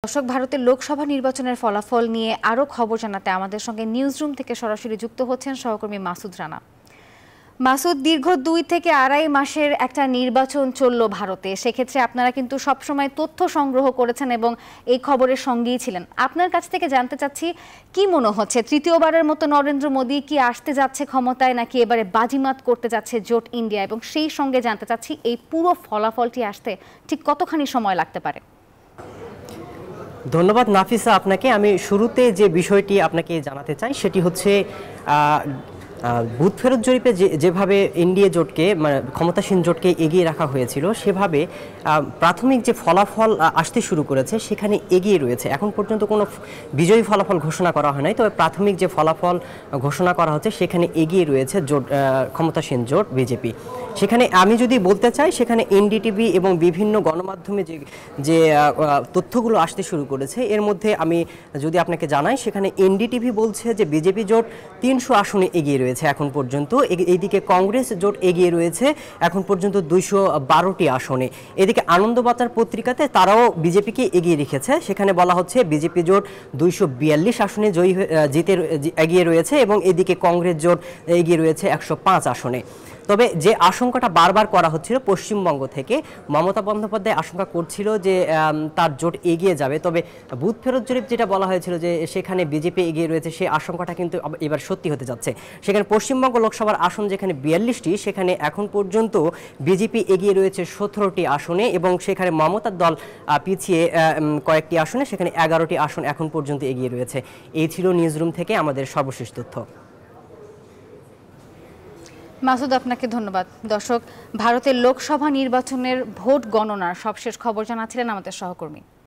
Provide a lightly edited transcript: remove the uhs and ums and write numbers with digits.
দর্শক, ভারতের লোকসভা নির্বাচনের ফলাফল নিয়ে আরও খবর জানাতে আমাদের সঙ্গে নিউজরুম থেকে সরাসরি যুক্ত হচ্ছেন সহকর্মী মাসুদ রানা। মাসুদ, দীর্ঘ 2 থেকে আড়াই মাসের একটা নির্বাচন চলল ভারতে। সেক্ষেত্রে আপনারা কিন্তু সবসময় তথ্য সংগ্রহ করেছেন এবং এই খবরের সঙ্গেই ছিলেন। আপনার কাছ থেকে জানতে চাচ্ছি, কি মনে হচ্ছে তৃতীয়বারের মতো নরেন্দ্র মোদী কি আসতে যাচ্ছে ক্ষমতায়, নাকি এবারে বাজিমাত করতে যাচ্ছে জোট ইন্ডিয়া? এবং সেই সঙ্গে জানতে চাচ্ছি এই পুরো ফলাফলটি আসতে ঠিক কতখানি সময় লাগতে পারে? ধন্যবাদ নাফিসা আপনাকে। আমি শুরুতে যে বিষয়টি আপনাকে জানাতে চাই সেটি হচ্ছে বুথ ফেরত জরিপে যেভাবে এনডিএ জোটকে মানে ক্ষমতাসীন জোটকে এগিয়ে রাখা হয়েছিল, সেভাবে প্রাথমিক যে ফলাফল আসতে শুরু করেছে সেখানে এগিয়ে রয়েছে। এখন পর্যন্ত কোনো বিজয়ী ফলাফল ঘোষণা করা হয় নাই, তবে প্রাথমিক যে ফলাফল ঘোষণা করা হচ্ছে সেখানে এগিয়ে রয়েছে জোট ক্ষমতাসীন জোট বিজেপি। সেখানে আমি যদি বলতে চাই, সেখানে এনডিটিভি এবং বিভিন্ন গণমাধ্যমে যে তথ্যগুলো আসতে শুরু করেছে, এর মধ্যে আমি যদি আপনাকে জানাই, সেখানে এনডিটিভি বলছে যে বিজেপি জোট 300 আসনে এগিয়ে রয়েছে এখন পর্যন্ত। এইদিকে কংগ্রেস জোট এগিয়ে রয়েছে এখন পর্যন্ত 212টি আসনে। এদিকে আনন্দবাজার পত্রিকাতে তারাও বিজেপিকে এগিয়ে রেখেছে। সেখানে বলা হচ্ছে বিজেপি জোট 242 আসনে এগিয়ে রয়েছে এবং এদিকে কংগ্রেস জোট এগিয়ে রয়েছে 105 আসনে। তবে যে আশঙ্কাটা বারবার করা হচ্ছিল পশ্চিমবঙ্গ থেকে, মমতা বন্দ্যোপাধ্যায় আশঙ্কা করছিল যে তার জোট এগিয়ে যাবে, তবে বুথ ফেরত জরিপ যেটা বলা হয়েছিল যে সেখানে বিজেপি এগিয়ে রয়েছে, সেই আশঙ্কাটা কিন্তু এবার সত্যি হতে যাচ্ছে। সেখানে পশ্চিমবঙ্গ লোকসভার আসন যেখানে 42টি, সেখানে এখন পর্যন্ত বিজেপি এগিয়ে রয়েছে 17টি আসনে এবং সেখানে মমতার দল পিছিয়ে কয়েকটি আসনে, সেখানে 11টি আসন এখন পর্যন্ত এগিয়ে রয়েছে। এই ছিল নিউজরুম থেকে আমাদের সর্বশেষ তথ্য। মাসুদ, আপনাকে ধন্যবাদ। দর্শক, ভারতের লোকসভা নির্বাচনের ভোট গণনার সবশেষ খবর জানাচ্ছিলেন আমাদের সহকর্মী।